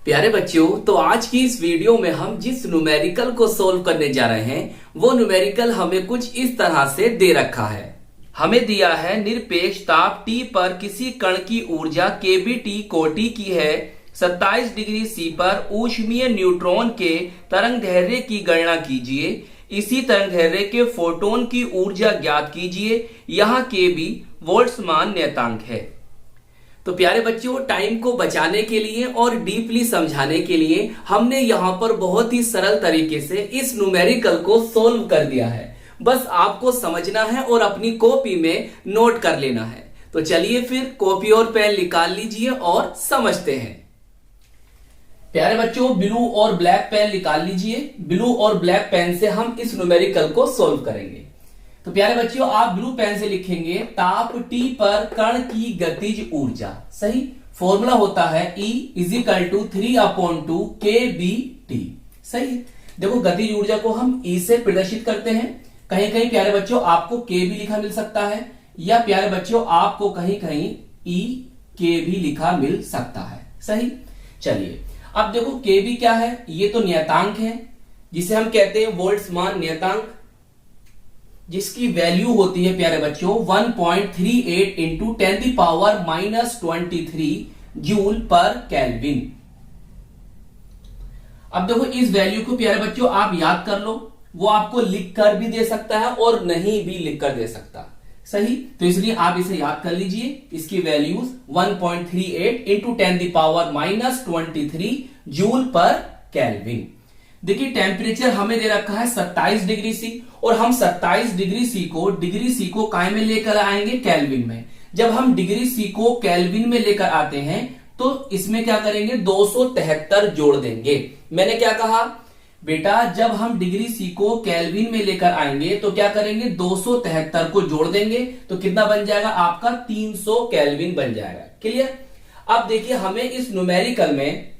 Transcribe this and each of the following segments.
प्यारे बच्चों, तो आज की इस वीडियो में हम जिस न्यूमेरिकल को सोल्व करने जा रहे हैं वो न्यूमेरिकल हमें कुछ इस तरह से दे रखा है। हमें दिया है निरपेक्ष ताप T पर किसी कण की ऊर्जा kBT कोटि की है। 27 डिग्री C पर ऊष्मीय न्यूट्रॉन के तरंग दैर्ध्य की गणना कीजिए। इसी तरंग दैर्ध्य के फोटोन की ऊर्जा ज्ञात कीजिए। यहाँ kB बोल्ट्जमान नियतांक है। तो प्यारे बच्चों, टाइम को बचाने के लिए और डीपली समझाने के लिए हमने यहाँ पर बहुत ही सरल तरीके से इस न्यूमेरिकल को सोल्व कर दिया है। बस आपको समझना है और अपनी कॉपी में नोट कर लेना है। तो चलिए फिर कॉपी और पेन निकाल लीजिए और समझते हैं। प्यारे बच्चों, ब्लू और ब्लैक पेन निकाल लीजिए। ब्लू और ब्लैक पेन से हम इस न्यूमेरिकल को सोल्व करेंगे। तो प्यारे बच्चों, आप ब्लू पेन से लिखेंगे ताप T पर कण की गतिज ऊर्जा। सही, फॉर्मूला होता है E = 3/2 kBT। सही, देखो गतिज ऊर्जा को हम E से प्रदर्शित करते हैं। कहीं कहीं प्यारे बच्चों आपको K भी लिखा मिल सकता है, या प्यारे बच्चों आपको कहीं कहीं EK भी लिखा मिल सकता है। सही, चलिए अब देखो kB क्या है, ये तो नियतांक है जिसे हम कहते हैं बोल्ट्जमान नियतांक, जिसकी वैल्यू होती है प्यारे बच्चों 1.38 इंटू 10⁻⁻23 जूल पर केल्विन। अब देखो इस वैल्यू को प्यारे बच्चों आप याद कर लो। वो आपको लिख कर भी दे सकता है और नहीं भी लिख कर दे सकता। सही, तो इसलिए आप इसे याद कर लीजिए। इसकी वैल्यूज 1.38 इंटू 10⁻⁻23 जूल पर केल्विन। देखिए टेम्परेचर हमें दे रखा है 27 डिग्री सी, और हम 27 डिग्री सी को काय में लेकर आएंगे, केल्विन में। जब हम डिग्री सी को केल्विन में लेकर आते हैं तो इसमें क्या करेंगे, 273 जोड़ देंगे। मैंने क्या कहा बेटा, जब हम डिग्री सी को केल्विन में लेकर आएंगे तो क्या करेंगे, 273 को जोड़ देंगे तो कितना बन जाएगा आपका 300 केल्विन बन जाएगा। क्लियर। अब देखिए हमें इस न्यूमेरिकल में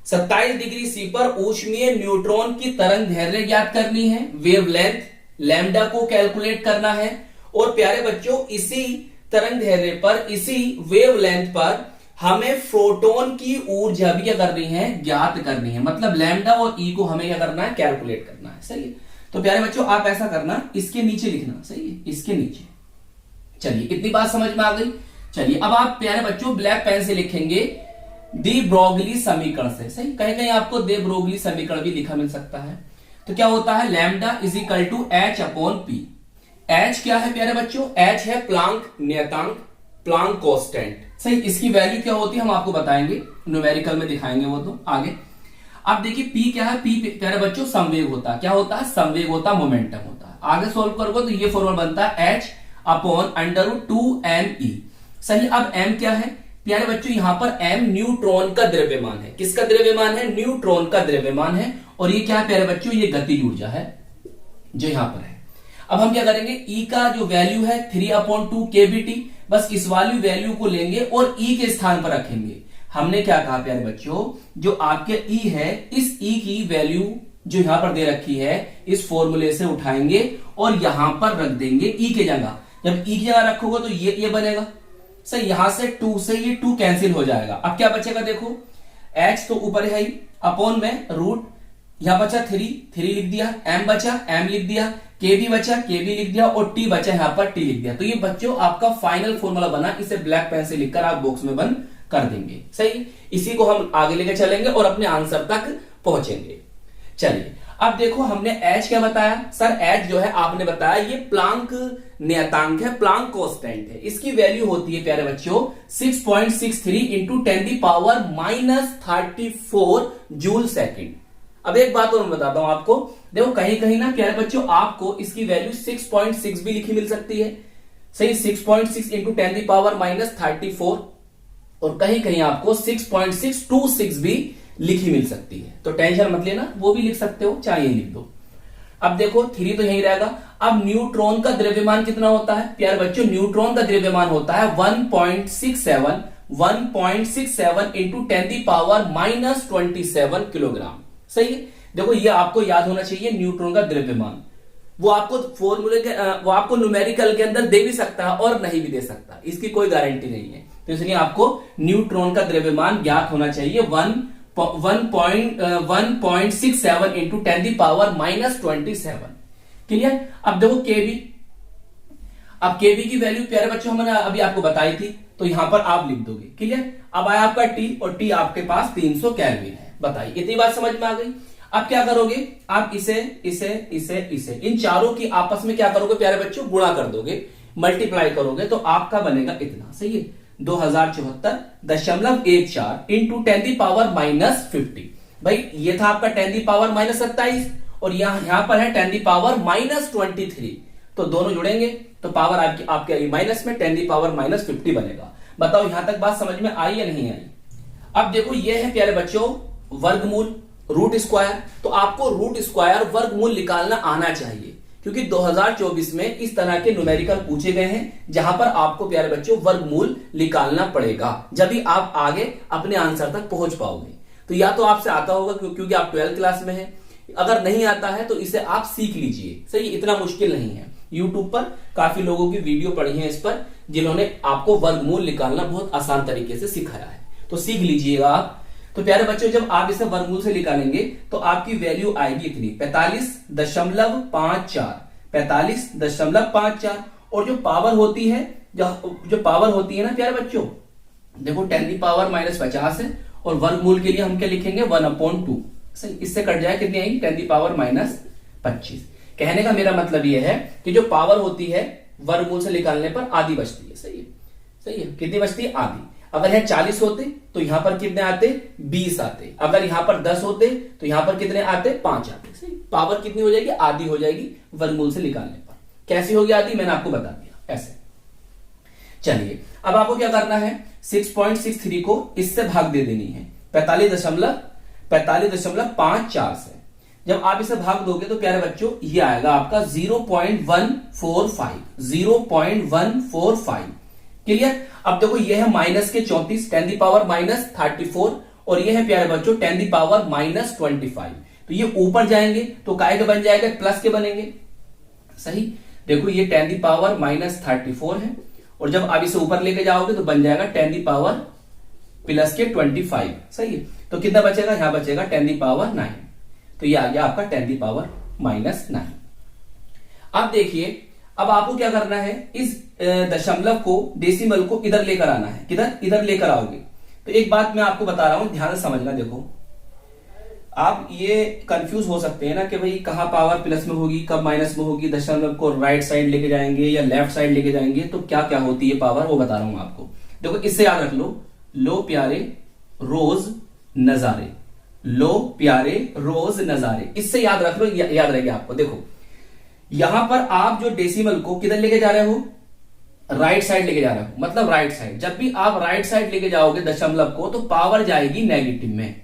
27 डिग्री सी पर ऊष्मीय न्यूट्रॉन की तरंग दैर्ध्य ज्ञात करनी है, वेवलेंथ लैम्डा को कैलकुलेट करना है। और प्यारे बच्चों इसी तरंग दैर्ध्य पर, इसी वेवलेंथ पर हमें फोटोन की ऊर्जा भी क्या करनी है, ज्ञात करनी है। मतलब लैम्डा और ई को हमें क्या करना है, कैलकुलेट करना है। सही है, तो प्यारे बच्चों आप ऐसा करना, इसके नीचे लिखना। सही है, इसके नीचे। चलिए इतनी बात समझ में आ गई। चलिए अब आप प्यारे बच्चों ब्लैक पेन से लिखेंगे दी ब्रोगली समीकरण से। सही, कहीं कहीं आपको दे ब्रोगली समीकरण भी लिखा मिल सकता है। तो क्या होता है, लैम्डा = H/P। H क्या है प्यारे बच्चों, H है प्लांक नियतांक, प्लांक कांस्टेंट। सही, इसकी वैल्यू क्या होती है हम आपको बताएंगे, न्यूमेरिकल में दिखाएंगे वो तो आगे। अब देखिए P क्या है, P प्यारे बच्चों संवेग होता है। क्या होता है, संवेग होता है, मोमेंटम होता है। आगे सोल्व करोगे तो ये फॉर्मूला बनता है H/√2mE। सही, अब M क्या है प्यारे बच्चों, यहां पर M न्यूट्रॉन का द्रव्यमान है। किसका द्रव्यमान है, न्यूट्रॉन का द्रव्यमान है। और ये क्या है प्यारे बच्चों, ये गतिज ऊर्जा है जो यहां पर है। अब हम क्या करेंगे, E का जो वैल्यू है 3/2 kBT, बस इस वाली वैल्यू को लेंगे और E के स्थान पर रखेंगे। हमने क्या कहा प्यारे बच्चों, जो आपके E है, इस E की वैल्यू जो यहां पर दे रखी है, इस फॉर्मूले से उठाएंगे और यहां पर रख देंगे E की जगह। जब E की जगह रखोगे तो ये बनेगा। सही, यहां से 2 से ये 2 कैंसिल हो जाएगा। अब क्या बचेगा, देखो H तो ऊपर है ही, अपॉन में रूट, यहां बचा 3 लिख दिया, M बचा M लिख दिया, K भी बचा K भी लिख दिया, और T बचा यहां पर T लिख दिया। तो ये बच्चों आपका फाइनल फॉर्मूला बना। इसे ब्लैक पेन से लिखकर आप बॉक्स में बंद कर देंगे। सही, इसी को हम आगे लेकर चलेंगे और अपने आंसर तक पहुंचेंगे। चलिए अब देखो हमने H क्या बताया, सर H जो है आपने बताया ये प्लांक नियतांक है, प्लांक कांस्टेंट है। इसकी वैल्यू होती है प्यारे बच्चों 6.63 इंटू 10⁻⁻34 जूल सेकंड। अब एक बात और मैं बताता हूं आपको, देखो कहीं कहीं ना प्यारे बच्चों आपको इसकी वैल्यू 6.6 भी लिखी मिल सकती है। सही, 6.6 इंटू 10⁻⁻34, और कहीं कहीं आपको 6.626 भी लिखी मिल सकती है। तो टेंशन मत लेना, वो भी लिख सकते हो, चाहे लिख दो। अब देखो 3 तो यही रहेगा। अब न्यूट्रॉन का द्रव्यमान कितना होता है प्यारे बच्चों, न्यूट्रॉन का द्रव्यमान होता है 1.67 इंटू 10⁻⁻27 किलोग्राम। सही है, देखो ये आपको याद होना चाहिए न्यूट्रॉन का द्रव्यमान। वो आपको फॉर्मूले के वो आपको न्यूमेरिकल के अंदर दे भी सकता है और नहीं भी दे सकता, इसकी कोई गारंटी नहीं है। तो इसलिए आपको न्यूट्रॉन का द्रव्यमान ज्ञात होना चाहिए 1.67 इंटू 10⁻⁻27। क्लियर। अब देखो केवी, अब केवी की वैल्यू प्यारे बच्चों हमने अभी आपको बताई थी, तो यहां पर आप लिख दोगे। क्लियर। अब आया आपका टी, और टी आपके पास 300 केल्विन है। बताइए इतनी बात समझ में आ गई। अब क्या करोगे, आप इसे इसे इसे इसे इन चारों की आपस में क्या करोगे प्यारे बच्चों, गुणा कर दोगे, मल्टीप्लाई करोगे, तो आपका बनेगा इतना। सही है, 2074.14 इंटू 10⁻⁻50। भाई ये था आपका 10⁻⁻27 और यहां पर है 10⁻⁻23। तो दोनों जुड़ेंगे तो पावर आपके माइनस में 10⁻⁻50 बनेगा। बताओ यहां तक बात समझ में आई या नहीं आई। अब देखो ये है प्यारे बच्चों वर्गमूल, रूट स्क्वायर। तो आपको रूट स्क्वायर वर्गमूल निकालना आना चाहिए, क्योंकि 2024 में इस तरह के न्यूमेरिकल पूछे गए हैं जहां पर आपको प्यारे बच्चों वर्गमूल निकालना पड़ेगा, जब भी आप आगे अपने आंसर तक पहुंच पाओगे। तो या तो आपसे आता होगा क्योंकि आप 12th क्लास में हैं, अगर नहीं आता है तो इसे आप सीख लीजिए। सही, इतना मुश्किल नहीं है। यूट्यूब पर काफी लोगों की वीडियो पड़ी है इस पर, जिन्होंने आपको वर्गमूल निकालना बहुत आसान तरीके से सिखाया है, तो सीख लीजिएगा आप। तो प्यारे बच्चों जब आप इसे वर्गमूल से निकालेंगे तो आपकी वैल्यू आएगी इतनी 45.54। और जो पावर होती है, जो पावर होती है ना प्यारे बच्चों, देखो 10⁻⁻50 है, और वर्गमूल के लिए हम क्या लिखेंगे 1/2। सही, इससे कट जाए कितनी आएगी 10⁻⁻25। कहने का मेरा मतलब यह है कि जो पावर होती है वर्गमूल से निकालने पर आधी बचती है। सही है, सही है, कितनी बचती है, आधी। अगर यह 40 होते तो यहां पर कितने आते, 20 आते। अगर यहां पर 10 होते तो यहां पर कितने आते, 5 आते। सही, पावर कितनी हो जाएगी, आधी हो जाएगी वर्गमूल से निकालने पर। कैसी होगी आधी, मैंने आपको बता दिया ऐसे। चलिए अब आपको क्या करना है, 6.63 को इससे भाग दे देनी है 45.54 से। जब आप इसे भाग दोगे तो प्यारे बच्चों ये आएगा आपका 0.145। क्लियर। अब देखो ये है माइनस के 34, 10⁻⁻34, और ये है प्यारे बच्चों 10⁻⁻25। तो ये ऊपर जाएंगे तो काय के बन जाएगा, प्लस के बनेंगे। सही, देखो ये 10⁻34 है, और जब आप इसे ऊपर लेके जाओगे तो बन जाएगा 10⁻+25। सही है, तो कितना बचेगा, यहां बचेगा 10⁻9। तो ये आ गया आपका 10⁻9। अब देखिए, अब आपको क्या करना है, इस दशमलव को, डेसिमल को इधर लेकर आना है। किधर, इधर लेकर आओगे। तो एक बात मैं आपको बता रहा हूं, ध्यान से समझना। देखो आप ये कंफ्यूज हो सकते हैं ना कि भाई कहां पावर प्लस में होगी, कब माइनस में होगी, दशमलव को राइट साइड लेके जाएंगे या लेफ्ट साइड लेके जाएंगे, तो क्या क्या होती है पावर, वो बता रहा हूं आपको। देखो इससे याद रख लो प्यारे रोज नजारे, लो प्यारे रोज नजारे, इससे याद रख लो, याद रहेगा आपको। देखो यहां पर आप जो डेसिमल को किधर लेके जा रहे हो, राइट साइड लेके जा रहे हो, मतलब राइट साइड। जब भी आप राइट साइड लेके जाओगे दशमलव को तो पावर जाएगी नेगेटिव में।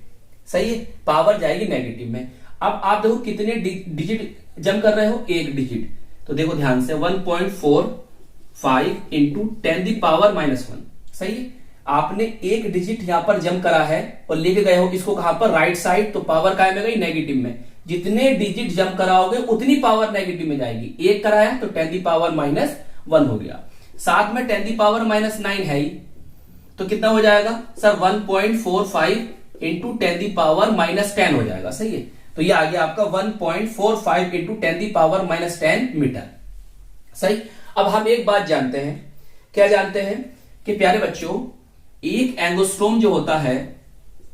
सही है, पावर जाएगी नेगेटिव में। अब आप देखो कितने डिजिट जम कर रहे हो, एक डिजिट। तो देखो ध्यान से 1.45 इंटू 10⁻⁻1। सही है, आपने एक डिजिट यहां पर जम करा है और लेके गए हो इसको कहां पर, राइट साइड, तो पावर काय में गई, नेगेटिव में। जितने डिजिट जम कराओगे उतनी पावर नेगेटिव में जाएगी। एक कराया तो 10⁻⁻1 हो गया, साथ में 10⁻⁻9 है ही, तो कितना हो जाएगा सर, 1.45 इंटू 10⁻⁻10 हो जाएगा। सही है, तो ये आ गया आपका 1.45 इंटू 10⁻⁻10 मीटर। सही। अब हम एक बात जानते हैं, क्या जानते हैं कि प्यारे बच्चों एक एंगस्ट्रोम जो होता है,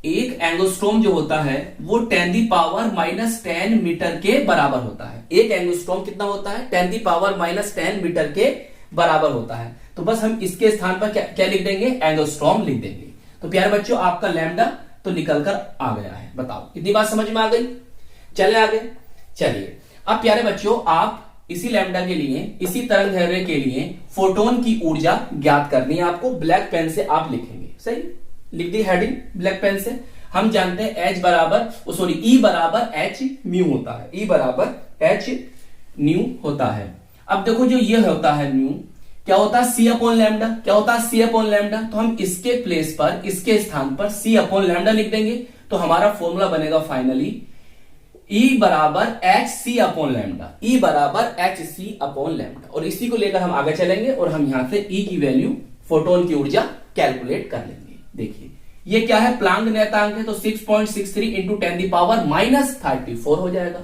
एक एंगस्ट्रोम जो होता है वो 10⁻⁻10 मीटर के बराबर होता है। एक एंगस्ट्रोम कितना होता है, 10⁻⁻10 मीटर के बराबर होता है। तो बस हम इसके स्थान पर क्या लिख देंगे, एंगस्ट्रोम लिख देंगे। तो प्यारे बच्चों आपका लैम्डा तो निकल कर आ गया है। बताओ इतनी बात समझ में आ गई। चले आगे, चलिए अब प्यारे बच्चों आप इसी लैम्डा के लिए, इसी तरंगदैर्घ्य के लिए फोटोन की ऊर्जा ज्ञात करनी है आपको। ब्लैक पेन से आप लिखेंगे। सही, लिख दी हेडिंग ब्लैक पेन से। हम जानते हैं E बराबर H म्यू होता है, E बराबर H न्यू होता है। अब देखो जो ये होता है न्यू, क्या होता है, C/λ। क्या होता है, C/λ। तो हम इसके प्लेस पर, इसके स्थान पर C/λ लिख देंगे। तो हमारा फॉर्मूला बनेगा फाइनली E बराबर HC/λ, E बराबर HC/λ। और इसी को लेकर हम आगे चलेंगे और हम यहां से E की वैल्यू, फोटोन की ऊर्जा कैलकुलेट कर लेंगे। देखिए ये क्या है, प्लांक नियतांक है, तो 6.63 इंटू 10 पावर -34 हो जाएगा।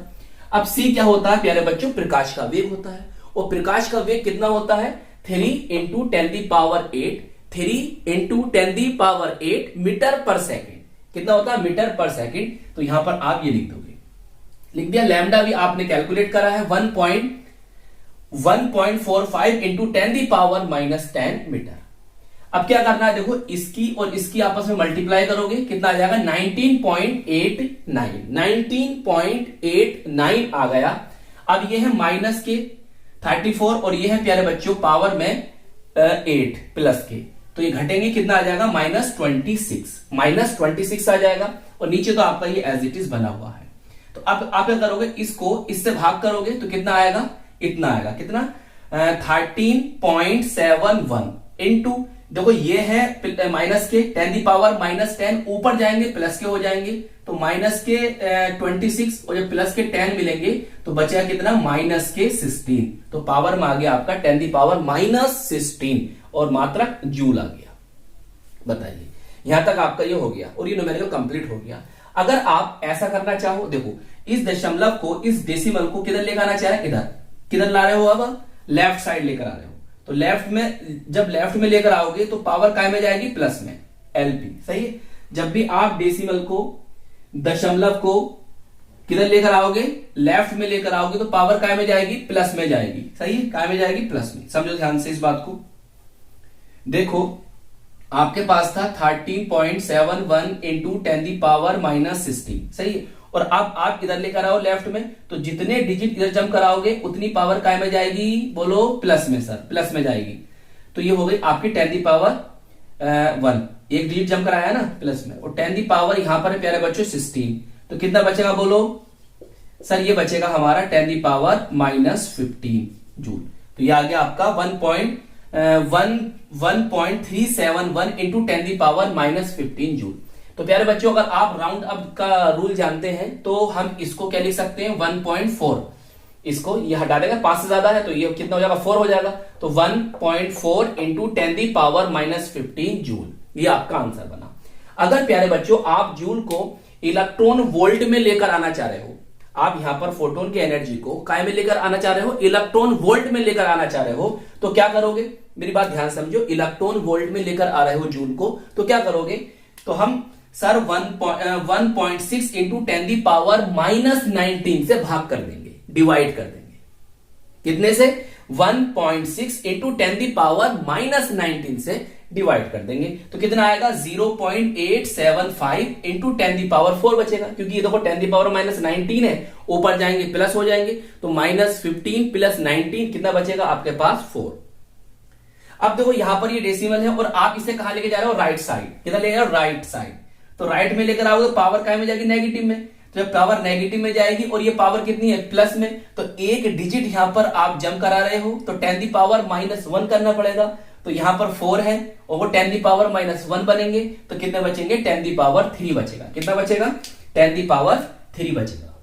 अब सी क्या होता है प्यारे बच्चों, प्रकाश का वेग होता है, और प्रकाश का वेग कितना होता है, 3 into 10 power 8, 3 into 10 power 8 metre per second. कितना होता है, मीटर पर सेकेंड। तो यहां पर आप ये लिख दोगे, लिख दिया। लैम्डा भी आपने कैलकुलेट करा है 1.45 इंटू 10 पावर -10 मीटर। अब क्या करना है, देखो इसकी और इसकी आपस में मल्टीप्लाई करोगे, कितना आ जाएगा 19.89 आ गया। अब ये है माइनस के 34 और ये है प्यारे बच्चों पावर में 8 प्लस के, तो ये घटेंगे, कितना आ जाएगा -26 आ जाएगा। और नीचे तो आपका ये एज इट इज बना हुआ है। तो अब आप क्या करोगे, इसको इससे भाग करोगे तो कितना आएगा, इतना आएगा, कितना 13.71 इंटू, देखो ये है माइनस के 10 पावर -10, ऊपर जाएंगे प्लस के हो जाएंगे, तो माइनस के 26 और जब प्लस के 10 मिलेंगे तो बचेगा कितना, -16। तो पावर में आ गया आपका 10 पावर -16 और मात्रक जूल आ गया। बताइए, यहां तक आपका ये हो गया और ये न्यूमेरिकल कंप्लीट हो गया। अगर आप ऐसा करना चाहो, देखो इस दशमलव को, इस डेसिमल को किधर लेकर आना चाह रहे हैं, इधर, किधर ला रहे हो, अब लेफ्ट साइड लेकर आ रहे हो। तो लेफ्ट में, जब लेफ्ट में लेकर आओगे तो पावर काय में जाएगी, प्लस में, एलपी। सही है, जब भी आप डेसिमल को, दशमलव को किधर लेकर आओगे, लेफ्ट में लेकर आओगे तो पावर काय में जाएगी, प्लस में जाएगी। सही है, काय में जाएगी, प्लस में। समझो ध्यान से इस बात को। देखो आपके पास था 13.71 इंटू 10 पावर -16। सही है, और अब आप इधर लेकर आओ लेफ्ट में, तो जितने डिजिट इधर जंप कराओगे उतनी पावर काय में जाएगी, बोलो प्लस में सर, प्लस में जाएगी। तो ये हो गई आपकी 10 पावर 1, एक डिजिट जंप कराया ना प्लस में, और 10 पावर यहां पर है प्यारे बच्चों 16, तो कितना बचेगा बोलो सर, ये बचेगा हमारा 10 पावर -15 जूल। तो ये आ गया आपका 1.371 इंटू 10 पावर -15 जूल। तो प्यारे बच्चों, अगर आप राउंड अप का रूल जानते हैं तो हम इसको क्या लिख सकते हैं, 1.4। इसको ये हटा देगा, 5 से ज्यादा है तो ये कितना हो जाएगा, 4 हो जाएगा। तो 1.4 इंटू 10 पावर -15 जूल, ये आपका आंसर बना। अगर प्यारे बच्चों आप जूल को इलेक्ट्रॉन वोल्ट में लेकर आना चाह रहे हो, आप यहां पर फोटोन की एनर्जी को काय में लेकर आना चाह रहे हो, इलेक्ट्रॉन वोल्ट में लेकर आना चाह रहे हो, तो क्या करोगे, मेरी बात ध्यान समझो। इलेक्ट्रॉन वोल्ट में लेकर आ रहे हो जूल को, तो क्या करोगे, तो हम सर 1.6 इंटू 10 पावर -19 से भाग कर देंगे, डिवाइड कर देंगे। कितने से, 1.6 इंटू 10 पावर -19 से डिवाइड कर देंगे। तो कितना आएगा, 0.875 इंटू 10 पावर 4 बचेगा, क्योंकि ये देखो 10 पावर -19 है, ऊपर जाएंगे प्लस हो जाएंगे, तो -15 प्लस 19 कितना बचेगा आपके पास, 4। अब देखो यहां पर ये डेसिमल है और आप इसे कहां लेके जा रहे हो, राइट साइड। कितना ले रहे हो, राइट साइड। तो राइट में लेकर आओगे तो पावर काय में जाएगी, नेगेटिव में। तो जब पावर नेगेटिव में जाएगी और ये पावर कितनी है, प्लस में, तो एक डिजिट यहां पर आप जंप करा रहे हो, तो 10 पावर -1 करना पड़ेगा। तो यहां पर 4 है और वो 10 पावर -1 बनेंगे, तो कितने बचेंगे, 10 पावर 3 बचेगा। कितना बचेगा, 10 पावर 3 बचेगा,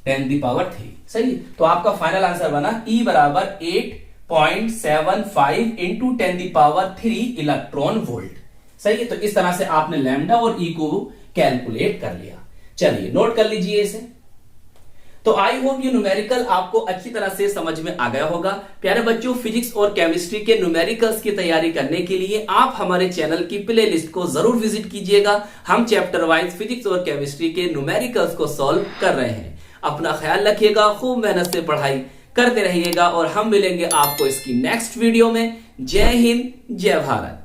10 पावर 3। सही, तो आपका फाइनल आंसर बना E बराबर 8.75 इंटू 10 पावर 3 इलेक्ट्रॉन वोल्ट। सही है, तो इस तरह से आपने लैम्डा और ई को कैलकुलेट कर लिया। चलिए नोट कर लीजिए इसे। तो आई होप ये न्यूमेरिकल आपको अच्छी तरह से समझ में आ गया होगा। प्यारे बच्चों, फिजिक्स और केमिस्ट्री के न्यूमेरिकल्स की तैयारी करने के लिए आप हमारे चैनल की प्लेलिस्ट को जरूर विजिट कीजिएगा। हम चैप्टर वाइज फिजिक्स और केमिस्ट्री के न्यूमेरिकल्स को सॉल्व कर रहे हैं। अपना ख्याल रखिएगा, खूब मेहनत से पढ़ाई करते रहिएगा और हम मिलेंगे आपको इसकी नेक्स्ट वीडियो में। जय हिंद, जय भारत।